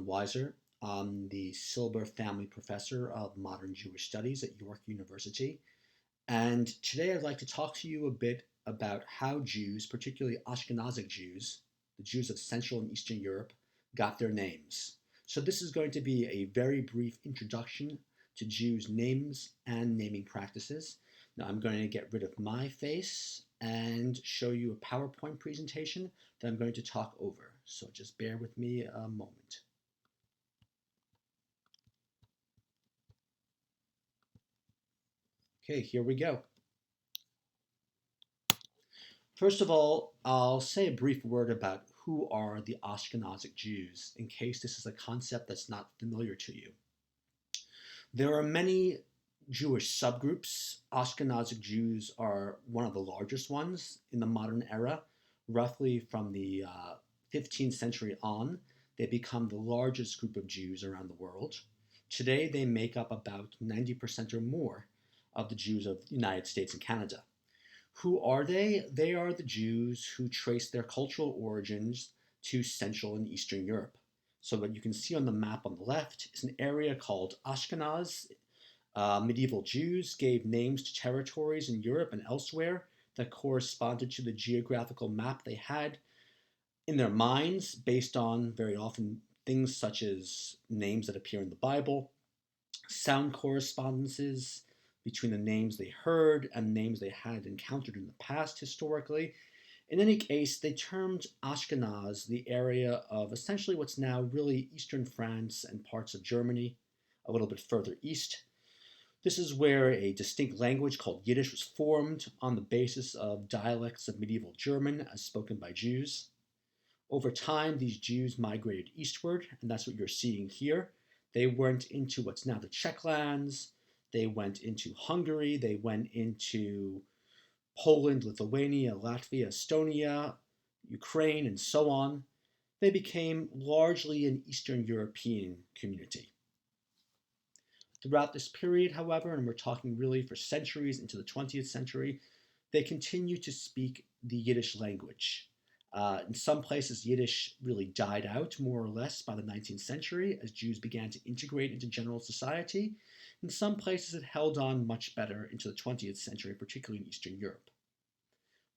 Weiser. I'm the Silber Family Professor of Modern Jewish Studies at York University. And today I'd like to talk to you a bit about how Jews, particularly Ashkenazic Jews, the Jews of Central and Eastern Europe, got their names. So this is going to be a very brief introduction to Jews' names and naming practices. Now I'm going to get rid of my face and show you a PowerPoint presentation that I'm going to talk over. So just bear with me a moment. Okay, here we go. First of all, I'll say a brief word about who are the Ashkenazic Jews, in case this is a concept that's not familiar to you. There are many Jewish subgroups. Ashkenazic Jews are one of the largest ones in the modern era. Roughly from the 15th century on, they become the largest group of Jews around the world. Today, they make up about 90% or more of the Jews of the United States and Canada. Who are they? They are the Jews who trace their cultural origins to Central and Eastern Europe. So what you can see on the map on the left is an area called Ashkenaz. Medieval Jews gave names to territories in Europe and elsewhere that corresponded to the geographical map they had in their minds, based on very often things such as names that appear in the Bible, sound correspondences between the names they heard and names they had encountered in the past historically. In any case, they termed Ashkenaz the area of essentially what's now really eastern France and parts of Germany, a little bit further east. This is where a distinct language called Yiddish was formed on the basis of dialects of medieval German as spoken by Jews. Over time, these Jews migrated eastward, and that's what you're seeing here. They went into what's now the Czech lands, they went into Hungary, they went into Poland, Lithuania, Latvia, Estonia, Ukraine, and so on. They became largely an Eastern European community. Throughout this period, however, and we're talking really for centuries into the 20th century, they continued to speak the Yiddish language. In some places, Yiddish really died out more or less by the 19th century as Jews began to integrate into general society. In some places, it held on much better into the 20th century, particularly in Eastern Europe,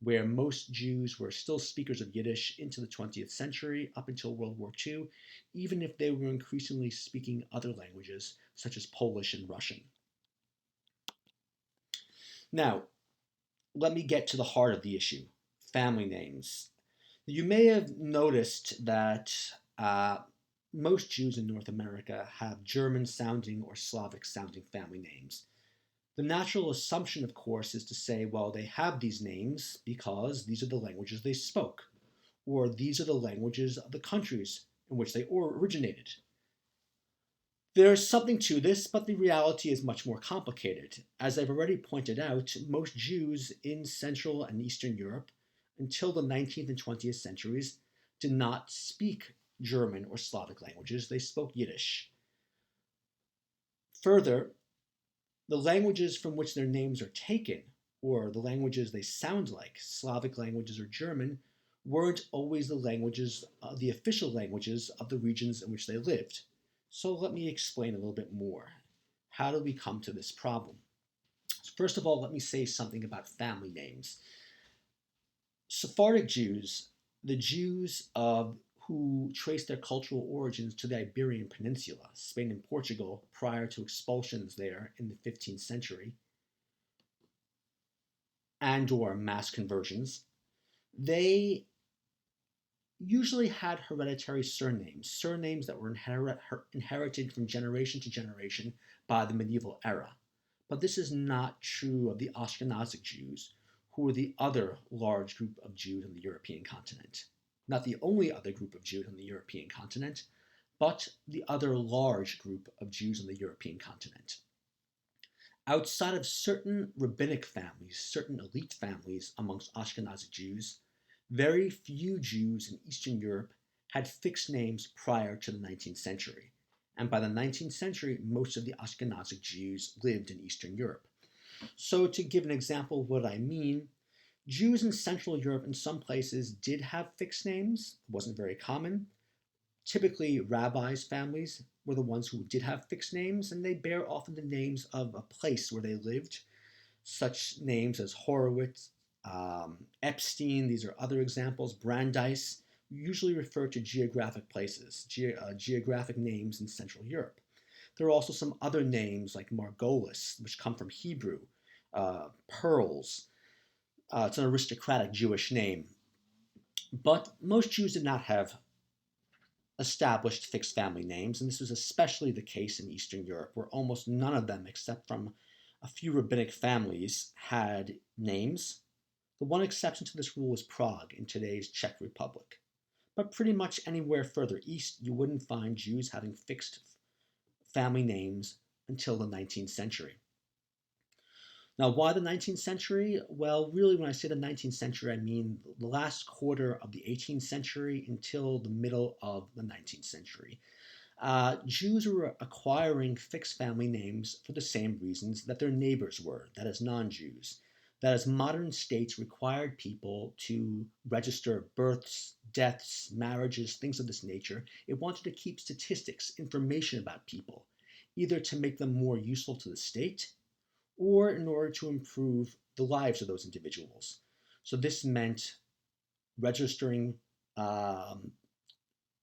where most Jews were still speakers of Yiddish into the 20th century up until World War II, even if they were increasingly speaking other languages such as Polish and Russian. Now, let me get to the heart of the issue, family names. You may have noticed that most Jews in North America have German-sounding or Slavic-sounding family names. The natural assumption, of course, is to say, well, they have these names because these are the languages they spoke, or these are the languages of the countries in which they originated. There's something to this, but the reality is much more complicated. As I've already pointed out, most Jews in Central and Eastern Europe until the 19th and 20th centuries did not speak German or Slavic languages, they spoke Yiddish. Further, the languages from which their names are taken, or the languages they sound like, Slavic languages or German, weren't always the languages, the official languages of the regions in which they lived. So let me explain a little bit more. How do we come to this problem? So first of all, let me say something about family names. Sephardic Jews, the Jews who trace their cultural origins to the Iberian Peninsula, Spain and Portugal, prior to expulsions there in the 15th century, and or mass conversions, they usually had hereditary surnames that were inherited from generation to generation by the medieval era. But this is not true of the Ashkenazic Jews, who are the other large group of Jews on the European continent. Not the only other group of Jews on the European continent, but the other large group of Jews on the European continent. Outside of certain rabbinic families, certain elite families amongst Ashkenazic Jews, very few Jews in Eastern Europe had fixed names prior to the 19th century. And by the 19th century, most of the Ashkenazic Jews lived in Eastern Europe. So to give an example of what I mean, Jews in Central Europe in some places did have fixed names. It wasn't very common. Typically, rabbis' families were the ones who did have fixed names, and they bear often the names of a place where they lived. Such names as Horowitz, Epstein, these are other examples, Brandeis, usually refer to geographic places, geographic names in Central Europe. There are also some other names like Margolis, which come from Hebrew, Pearls. It's an aristocratic Jewish name. But most Jews did not have established fixed family names, and this was especially the case in Eastern Europe, where almost none of them, except from a few rabbinic families, had names. The one exception to this rule is Prague in today's Czech Republic. But pretty much anywhere further east, you wouldn't find Jews having fixed family names until the 19th century. Now, why the 19th century? Well, really, when I say the 19th century, I mean the last quarter of the 18th century until the middle of the 19th century. Jews were acquiring fixed family names for the same reasons that their neighbors were, that is, non-Jews. That is, modern states required people to register births, deaths, marriages, things of this nature. It wanted to keep statistics, information about people, either to make them more useful to the state or in order to improve the lives of those individuals. So this meant registering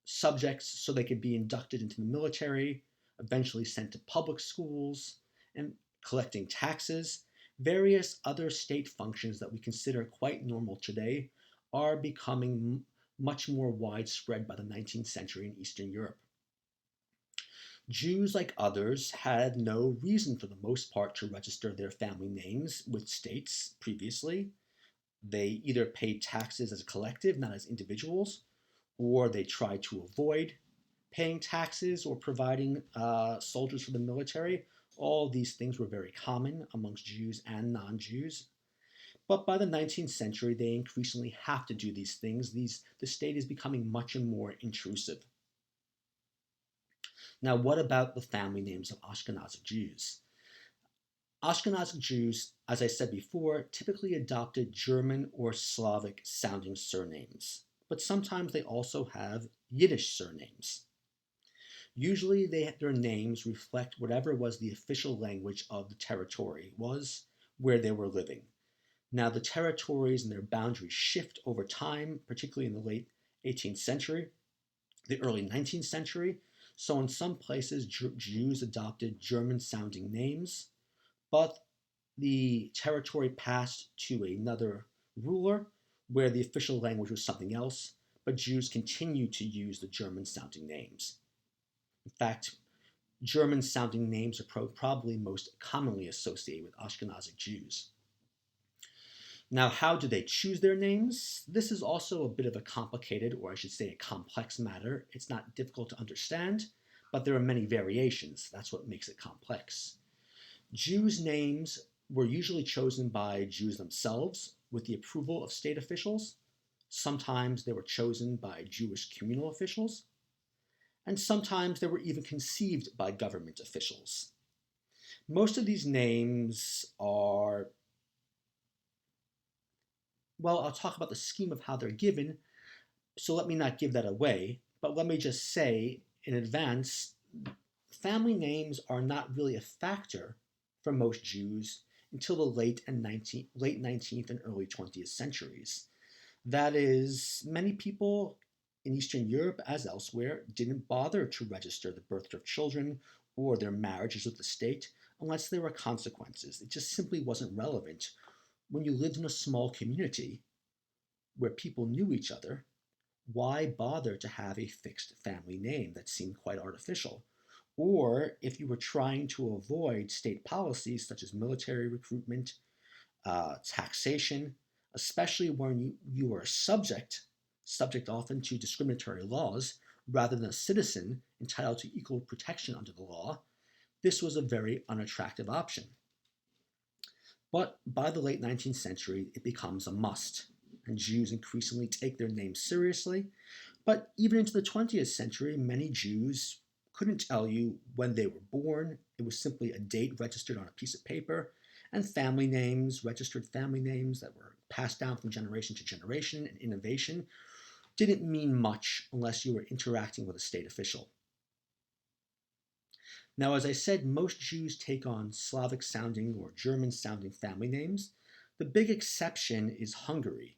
subjects so they could be inducted into the military, eventually sent to public schools, and collecting taxes. Various other state functions that we consider quite normal today are becoming much more widespread by the 19th century in Eastern Europe. Jews, like others, had no reason for the most part to register their family names with states previously. They either paid taxes as a collective, not as individuals, or they tried to avoid paying taxes or providing soldiers for the military. All these things were very common amongst Jews and non-Jews. But by the 19th century, they increasingly have to do these things. The state is becoming much more intrusive. Now, what about the family names of Ashkenazic Jews? Ashkenazic Jews, as I said before, typically adopted German or Slavic sounding surnames, but sometimes they also have Yiddish surnames. Usually their names reflect whatever was the official language of the territory was where they were living. Now, the territories and their boundaries shift over time, particularly in the late 18th century, the early 19th century. So in some places, Jews adopted German-sounding names, but the territory passed to another ruler where the official language was something else, but Jews continued to use the German-sounding names. In fact, German-sounding names are probably most commonly associated with Ashkenazic Jews. Now, how do they choose their names? This is also a bit of a complicated, or I should say a complex matter. It's not difficult to understand, but there are many variations. That's what makes it complex. Jews' names were usually chosen by Jews themselves with the approval of state officials. Sometimes they were chosen by Jewish communal officials, and sometimes they were even conceived by government officials. Most of these names are, well, I'll talk about the scheme of how they're given, so let me not give that away, but let me just say in advance, family names are not really a factor for most Jews until the late 19th and early 20th centuries. That is, many people in Eastern Europe, as elsewhere, didn't bother to register the birth of children or their marriages with the state unless there were consequences. It just simply wasn't relevant. When you lived in a small community where people knew each other, why bother to have a fixed family name that seemed quite artificial? Or if you were trying to avoid state policies such as military recruitment, taxation, especially when you were a subject often to discriminatory laws, rather than a citizen entitled to equal protection under the law, this was a very unattractive option. But by the late 19th century, it becomes a must, and Jews increasingly take their names seriously. But even into the 20th century, many Jews couldn't tell you when they were born. It was simply a date registered on a piece of paper, and family names, registered family names that were passed down from generation to generation, and innovation didn't mean much unless you were interacting with a state official. Now, as I said, most Jews take on Slavic sounding or German sounding family names. The big exception is Hungary,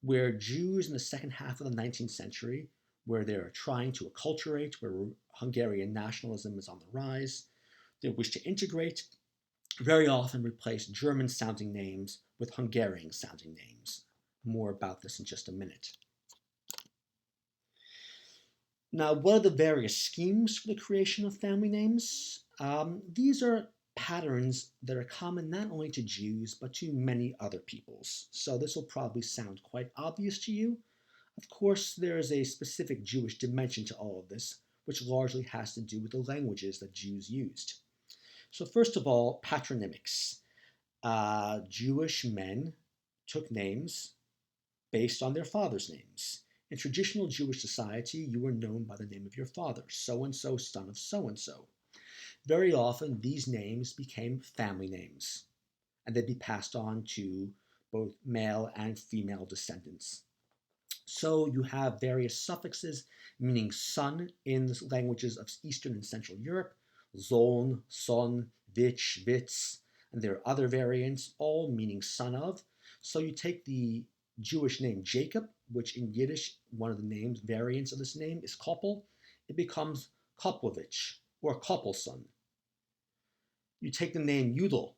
where Jews in the second half of the 19th century, where they're trying to acculturate, where Hungarian nationalism is on the rise, they wish to integrate, very often replace German sounding names with Hungarian sounding names. More about this in just a minute. Now, what are the various schemes for the creation of family names? These are patterns that are common not only to Jews, but to many other peoples. So this will probably sound quite obvious to you. Of course, there is a specific Jewish dimension to all of this, which largely has to do with the languages that Jews used. So first of all, patronymics. Jewish men took names based on their fathers' names. In traditional Jewish society, you were known by the name of your father, so-and-so, son of so-and-so. Very often, these names became family names, and they'd be passed on to both male and female descendants. So you have various suffixes meaning son in the languages of Eastern and Central Europe, Zon, son, vich, vitz, and there are other variants, all meaning son of. So you take the Jewish name Jacob, which in Yiddish, one of the names, variants of this name is Koppel. It becomes Koplovich or Koppelson. You take the name Yudel,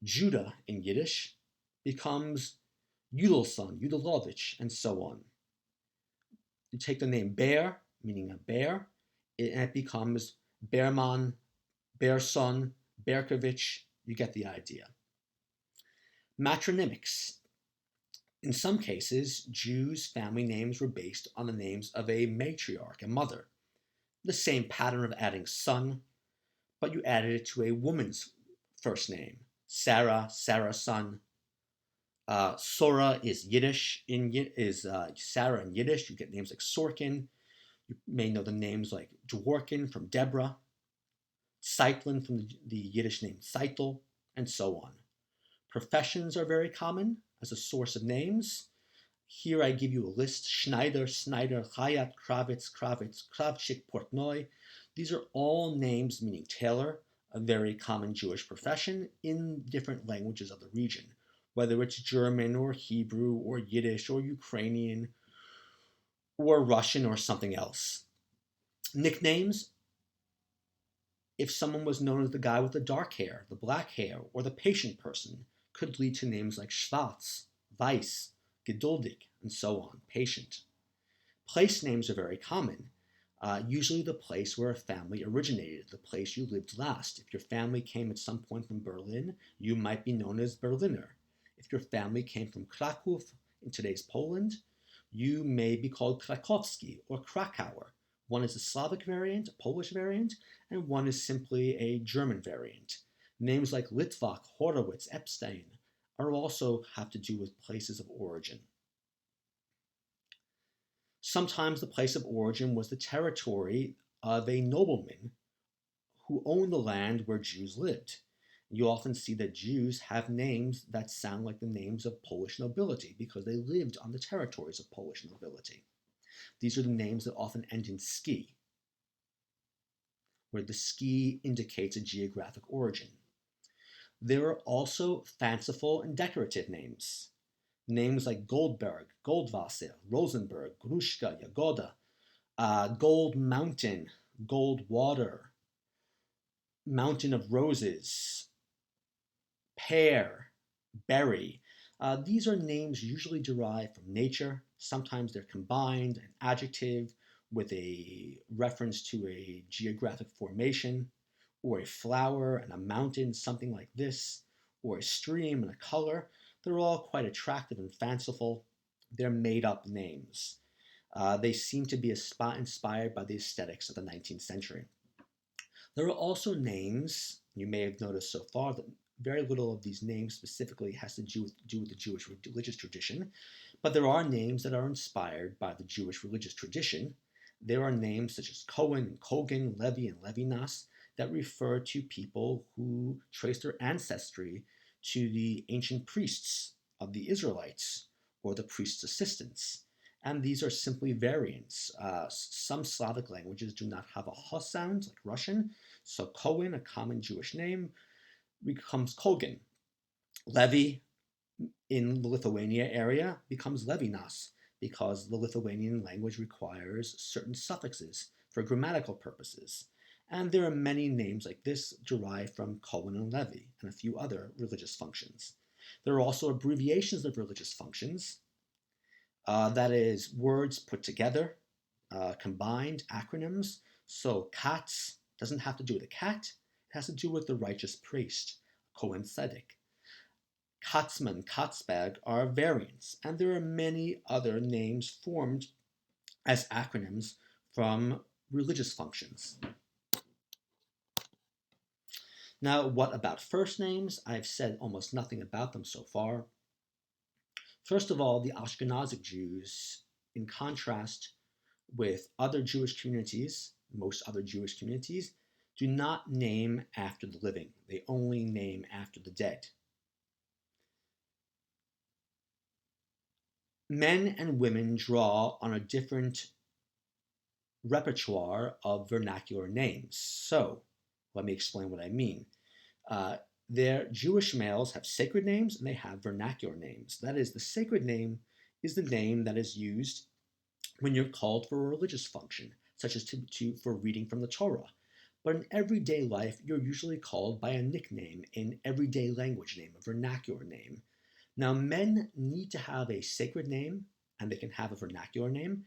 Judah in Yiddish, becomes Yudelson, Yudelovich, and so on. You take the name Bear, meaning a bear, and it becomes Bearman, Bearson, Berkovich. You get the idea. Matronymics. In some cases, Jews' family names were based on the names of a matriarch, a mother. The same pattern of adding son, but you added it to a woman's first name. Sarah, Sarah's son. Sora is Yiddish, Sarah in Yiddish. You get names like Sorkin. You may know the names like Dworkin from Deborah, Zeitlin from the Yiddish name Zeitel, and so on. Professions are very common as a source of names. Here I give you a list: Schneider, Snyder, Chayat, Kravitz, Kravchik, Portnoy. These are all names meaning tailor, a very common Jewish profession in different languages of the region, whether it's German or Hebrew or Yiddish or Ukrainian or Russian or something else. Nicknames: if someone was known as the guy with the dark hair, the black hair, or the patient person, could lead to names like Schwarz, Weiss, Geduldig, and so on, patient. Place names are very common, usually the place where a family originated, the place you lived last. If your family came at some point from Berlin, you might be known as Berliner. If your family came from Krakow in today's Poland, you may be called Krakowski or Krakauer. One is a Slavic variant, a Polish variant, and one is simply a German variant. Names like Litvak, Horowitz, Epstein are also have to do with places of origin. Sometimes the place of origin was the territory of a nobleman who owned the land where Jews lived. You often see that Jews have names that sound like the names of Polish nobility because they lived on the territories of Polish nobility. These are the names that often end in ski, where the ski indicates a geographic origin. There are also fanciful and decorative names. Names like Goldberg, Goldwasser, Rosenberg, Grushka, Yagoda, Gold Mountain, Gold Water, Mountain of Roses, Pear, Berry. These are names usually derived from nature. Sometimes they're combined, an adjective with a reference to a geographic formation, or a flower and a mountain, something like this, or a stream and a color. They're all quite attractive and fanciful. They're made-up names. They seem to be inspired by the aesthetics of the 19th century. There are also names, you may have noticed so far, that very little of these names specifically has to do with the Jewish religious tradition, but there are names that are inspired by the Jewish religious tradition. There are names such as Cohen and Kogan, Levi and Levinas that refer to people who trace their ancestry to the ancient priests of the Israelites or the priest's assistants. and these are simply variants. Some Slavic languages do not have a h sound, like Russian, so Cohen, a common Jewish name, becomes Kogan. Levi in the Lithuania area becomes Levinas because the Lithuanian language requires certain suffixes for grammatical purposes. And there are many names like this derived from Cohen and Levi and a few other religious functions. There are also abbreviations of religious functions, that is, words put together, combined, acronyms. So Katz doesn't have to do with a cat, it has to do with the righteous priest, Cohen Tzedek. Katzman, Katzberg are variants, and there are many other names formed as acronyms from religious functions. Now, what about first names? I've said almost nothing about them so far. First of all, the Ashkenazic Jews, in contrast with other Jewish communities, most other Jewish communities, do not name after the living. They only name after the dead. Men and women draw on a different repertoire of vernacular names. So, let me explain what I mean. Their Jewish males have sacred names and they have vernacular names. That is, the sacred name is the name that is used when you're called for a religious function, such as for reading from the Torah. But in everyday life, you're usually called by a nickname, an everyday language name, a vernacular name. Now, men need to have a sacred name and they can have a vernacular name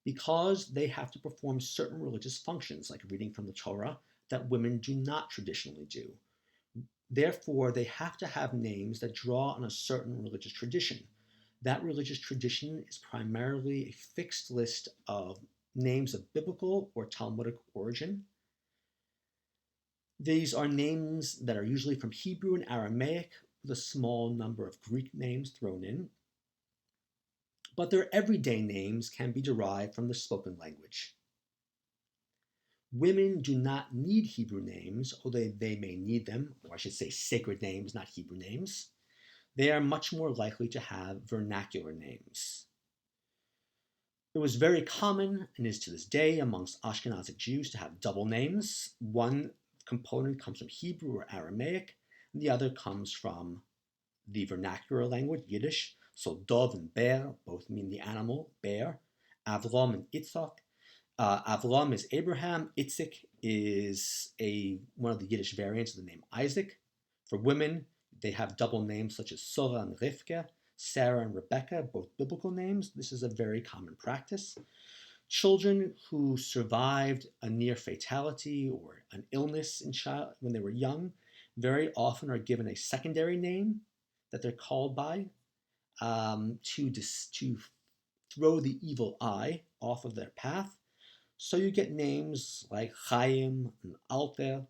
because they have to perform certain religious functions, like reading from the Torah, that women do not traditionally do. Therefore, they have to have names that draw on a certain religious tradition. That religious tradition is primarily a fixed list of names of biblical or Talmudic origin. These are names that are usually from Hebrew and Aramaic, with a small number of Greek names thrown in. But their everyday names can be derived from the spoken language. Women do not need Hebrew names, although they may need them, or I should say sacred names, not Hebrew names. They are much more likely to have vernacular names. It was very common, and is to this day, amongst Ashkenazic Jews to have double names. One component comes from Hebrew or Aramaic, and the other comes from the vernacular language, Yiddish. So Dov and Bear both mean the animal, bear. Avram and Yitzhak. Avram is Abraham. Itzik is one of the Yiddish variants of the name Isaac. For women, they have double names such as Sora and Rivka, Sarah and Rebecca, both biblical names. This is a very common practice. Children who survived a near fatality or an illness when they were young very often are given a secondary name that they're called by to throw the evil eye off of their path. So you get names like Chaim and Alter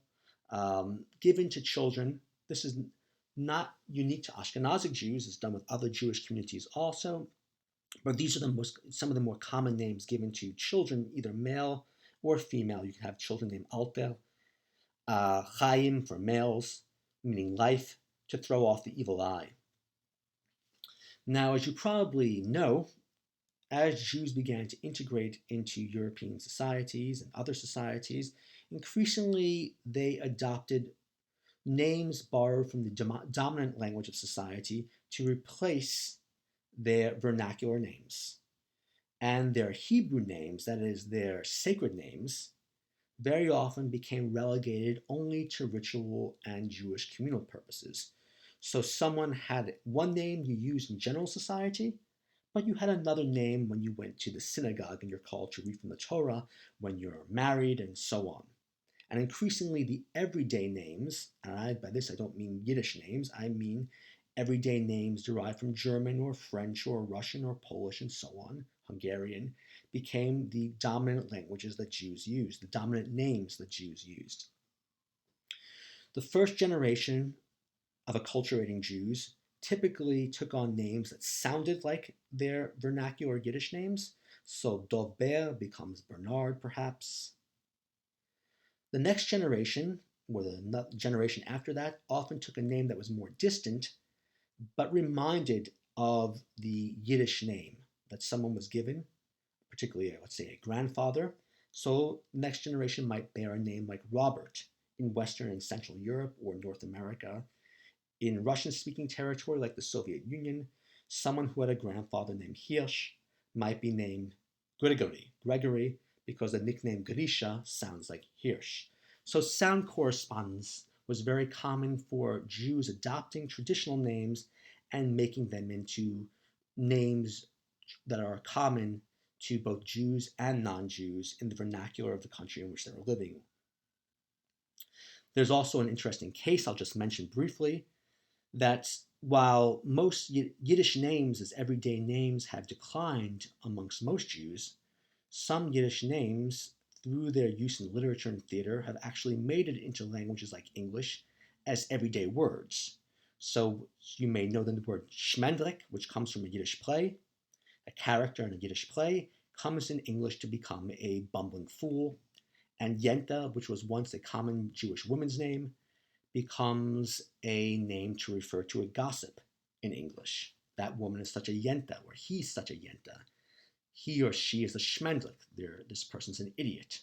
given to children. This is not unique to Ashkenazic Jews. It's done with other Jewish communities also. But these are some of the more common names given to children, either male or female. You can have children named Alter. Chaim for males, meaning life, to throw off the evil eye. Now, as you probably know, as Jews began to integrate into European societies and other societies, increasingly they adopted names borrowed from the dominant language of society to replace their vernacular names. And their Hebrew names, that is, their sacred names, very often became relegated only to ritual and Jewish communal purposes. So someone had one name you used in general society, but you had another name when you went to the synagogue and you're called to read from the Torah, when you're married, and so on. And increasingly, the everyday names, and by this I don't mean Yiddish names, I mean everyday names derived from German or French or Russian or Polish and so on, Hungarian, became the dominant languages that Jews used, the dominant names that Jews used. The first generation of acculturating Jews typically took on names that sounded like their vernacular Yiddish names. So Dovber becomes Bernard, perhaps. The next generation, or the generation after that, often took a name that was more distant, but reminded of the Yiddish name that someone was given particularly, let's say, a grandfather. So next generation might bear a name like Robert in Western and Central Europe or North America. In Russian-speaking territory like the Soviet Union, someone who had a grandfather named Hirsch might be named Gregory, because the nickname Grisha sounds like Hirsch. So sound correspondence was very common for Jews adopting traditional names and making them into names that are common to both Jews and non-Jews in the vernacular of the country in which they were living. There's also an interesting case I'll just mention briefly, that while most Yiddish names as everyday names have declined amongst most Jews, some Yiddish names, through their use in literature and theater, have actually made it into languages like English as everyday words. So you may know the word Schmendrick, which comes from a Yiddish play. A character in a Yiddish play comes in English to become a bumbling fool. And Yenta, which was once a common Jewish woman's name, becomes a name to refer to a gossip in English. That woman is such a Yenta, or he's such a Yenta. He or she is a Schmendlick. This person's an idiot.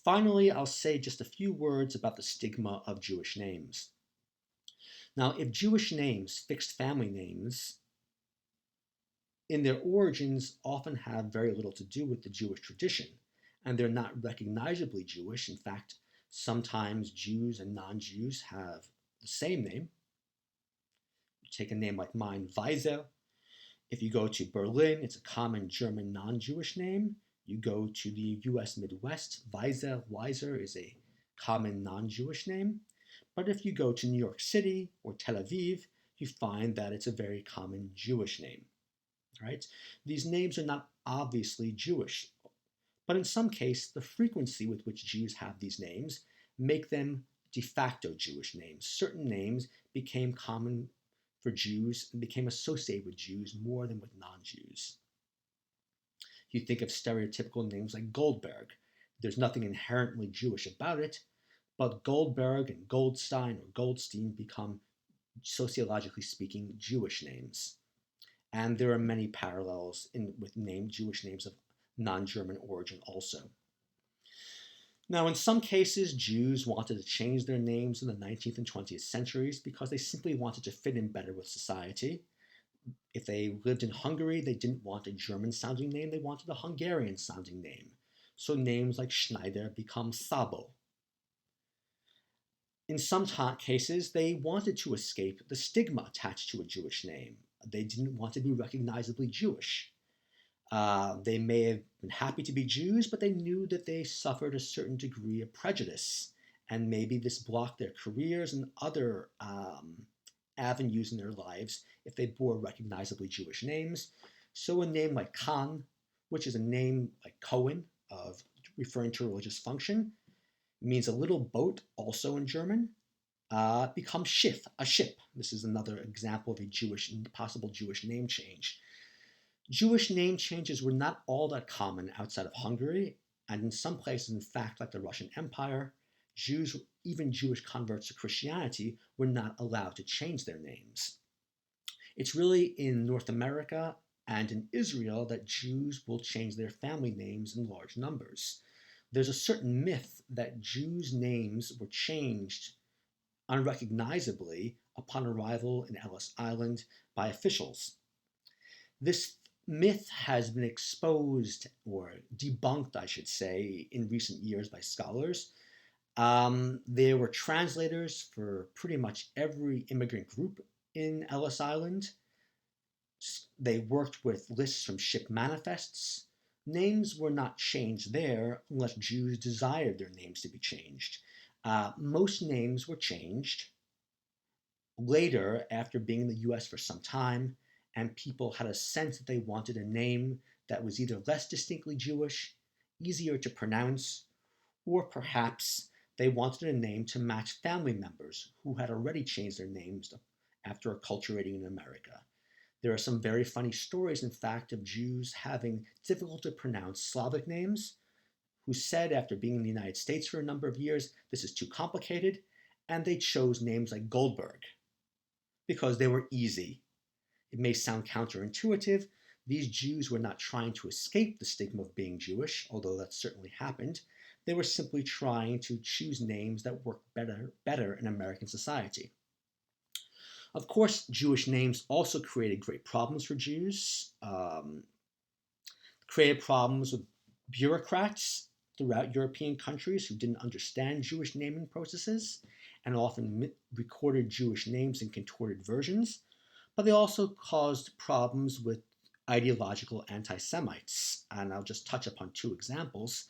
Finally, I'll say just a few words about the stigma of Jewish names. Now, if Jewish names, fixed family names, in their origins often have very little to do with the Jewish tradition, and they're not recognizably Jewish. In fact, sometimes Jews and non-Jews have the same name. Take a name like mine, Weiser. If you go to Berlin, it's a common German non-Jewish name. You go to the US Midwest, Weiser is a common non-Jewish name. But if you go to New York City or Tel Aviv, you find that it's a very common Jewish name. Right? These names are not obviously Jewish, but in some case, the frequency with which Jews have these names make them de facto Jewish names. Certain names became common for Jews and became associated with Jews more than with non-Jews. You think of stereotypical names like Goldberg. There's nothing inherently Jewish about it, but Goldberg and Goldstein or Goldstein become, sociologically speaking, Jewish names. And there are many parallels with Jewish names of non-German origin also. Now, in some cases, Jews wanted to change their names in the 19th and 20th centuries because they simply wanted to fit in better with society. If they lived in Hungary, they didn't want a German-sounding name, they wanted a Hungarian-sounding name. So names like Schneider become Sabo. In some cases, they wanted to escape the stigma attached to a Jewish name. They didn't want to be recognizably Jewish. They may have been happy to be Jews, but they knew that they suffered a certain degree of prejudice, and maybe this blocked their careers and other avenues in their lives if they bore recognizably Jewish names. So a name like Khan, which is a name like Cohen, of referring to a religious function, means a little boat also in German, becomes Schiff, a ship. This is another example of a possible Jewish name change. Jewish name changes were not all that common outside of Hungary, and in some places, in fact, like the Russian Empire, Jews, even Jewish converts to Christianity, were not allowed to change their names. It's really in North America and in Israel that Jews will change their family names in large numbers. There's a certain myth that Jews' names were changed unrecognizably upon arrival in Ellis Island by officials. This myth has been exposed, or debunked, I should say, in recent years by scholars. There were translators for pretty much every immigrant group in Ellis Island. They worked with lists from ship manifests. Names were not changed there unless Jews desired their names to be changed. Most names were changed later after being in the US for some time, and people had a sense that they wanted a name that was either less distinctly Jewish, easier to pronounce, or perhaps they wanted a name to match family members who had already changed their names after acculturating in America. There are some very funny stories, in fact, of Jews having difficult to pronounce Slavic names who said after being in the United States for a number of years, this is too complicated, and they chose names like Goldberg because they were easy. It may sound counterintuitive, These Jews were not trying to escape the stigma of being Jewish, although that certainly happened. They were simply trying to choose names that worked better in American society. Of course, Jewish names also created great problems for Jews, created problems with bureaucrats throughout European countries who didn't understand Jewish naming processes and often recorded Jewish names in contorted versions, but they also caused problems with ideological anti Semites. And I'll just touch upon two examples.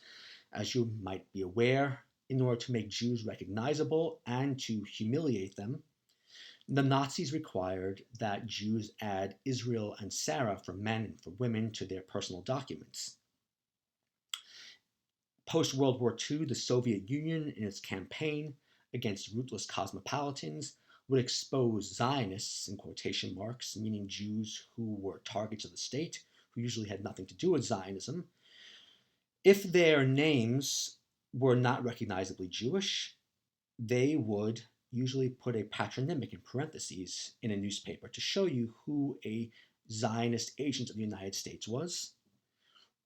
As you might be aware, in order to make Jews recognizable and to humiliate them, the Nazis required that Jews add Israel and Sarah for men and for women to their personal documents. Post-World War II, the Soviet Union, in its campaign against ruthless cosmopolitans, would expose Zionists, in quotation marks, meaning Jews who were targets of the state, who usually had nothing to do with Zionism. If their names were not recognizably Jewish, they would usually put a patronymic in parentheses in a newspaper to show you who a Zionist agent of the United States was.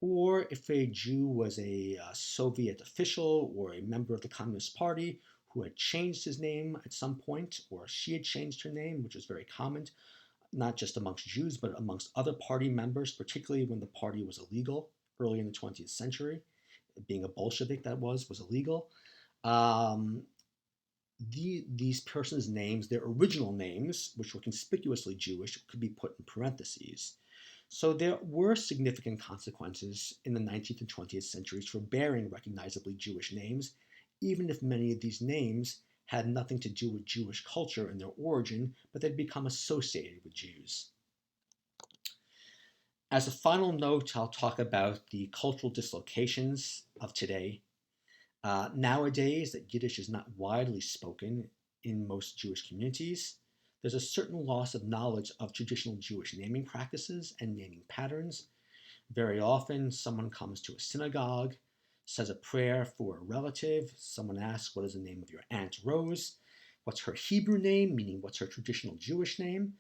Or if a Jew was a Soviet official or a member of the Communist Party who had changed his name at some point, or she had changed her name, which was very common, not just amongst Jews, but amongst other party members, particularly when the party was illegal early in the 20th century. Being a Bolshevik, that was illegal. These persons' names, their original names, which were conspicuously Jewish, could be put in parentheses. So there were significant consequences in the 19th and 20th centuries for bearing recognizably Jewish names, even if many of these names had nothing to do with Jewish culture and their origin, but they'd become associated with Jews. As a final note, I'll talk about the cultural dislocations of today. Nowadays, that Yiddish is not widely spoken in most Jewish communities. There's a certain loss of knowledge of traditional Jewish naming practices and naming patterns. Very often, someone comes to a synagogue, says a prayer for a relative. Someone asks, what is the name of your Aunt Rose? What's her Hebrew name, meaning what's her traditional Jewish name?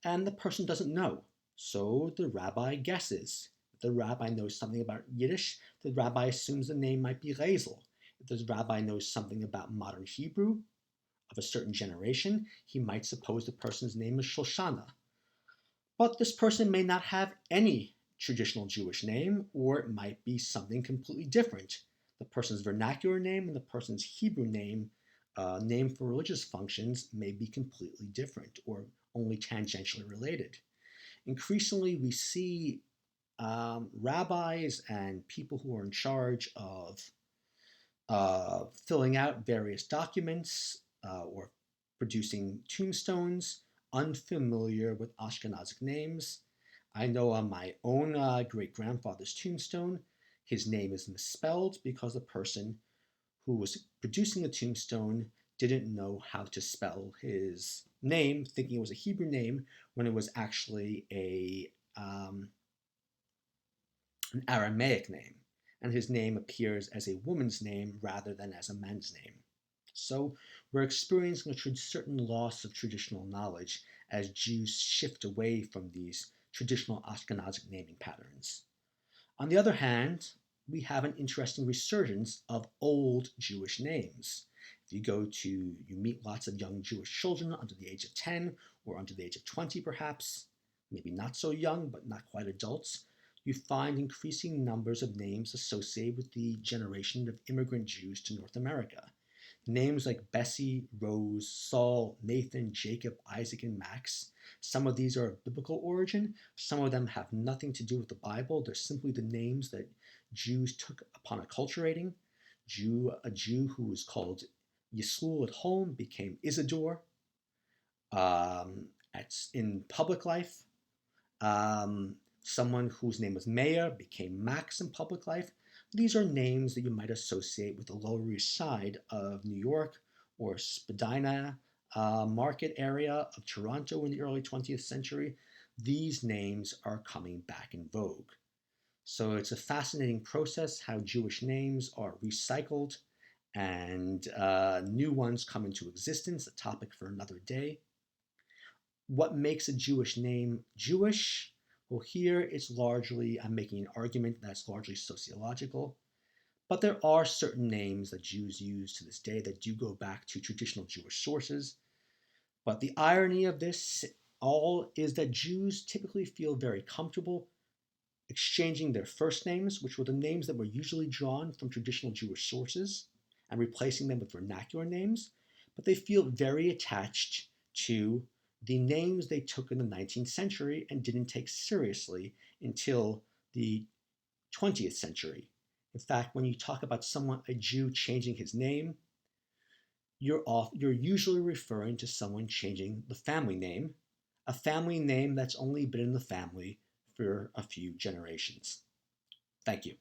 And the person doesn't know. So the rabbi guesses. If the rabbi knows something about Yiddish, the rabbi assumes the name might be Rezel. If the rabbi knows something about modern Hebrew of a certain generation, he might suppose the person's name is Shoshana. But this person may not have any traditional Jewish name, or it might be something completely different. The person's vernacular name and the person's Hebrew name, name for religious functions, may be completely different or only tangentially related. Increasingly, we see rabbis and people who are in charge of filling out various documents or producing tombstones, unfamiliar with Ashkenazic names. I know on my own great-grandfather's tombstone, his name is misspelled because the person who was producing the tombstone didn't know how to spell his name, thinking it was a Hebrew name when it was actually an Aramaic name, and his name appears as a woman's name rather than as a man's name. So we're experiencing a certain loss of traditional knowledge as Jews shift away from these traditional Ashkenazic naming patterns. On the other hand, we have an interesting resurgence of old Jewish names. If you meet lots of young Jewish children under the age of 10 or under the age of 20 perhaps, maybe not so young but not quite adults, you find increasing numbers of names associated with the generation of immigrant Jews to North America. Names like Bessie, Rose, Saul, Nathan, Jacob, Isaac, and Max. Some of these are of biblical origin. Some of them have nothing to do with the Bible. They're simply the names that Jews took upon acculturating. A Jew who was called Yisrael at home became Isidore in public life. Someone whose name was Meir became Max in public life. These are names that you might associate with the Lower East Side of New York or Spadina market area of Toronto in the early 20th century. These names are coming back in vogue. So it's a fascinating process how Jewish names are recycled and new ones come into existence, a topic for another day. What makes a Jewish name Jewish? Well, here it's largely, I'm making an argument that's largely sociological, but there are certain names that Jews use to this day that do go back to traditional Jewish sources. But the irony of this all is that Jews typically feel very comfortable exchanging their first names, which were the names that were usually drawn from traditional Jewish sources, and replacing them with vernacular names, but they feel very attached to the names they took in the 19th century and didn't take seriously until the 20th century. In fact, when you talk about someone, a Jew changing his name, you're usually referring to someone changing the family name, a family name that's only been in the family for a few generations. Thank you.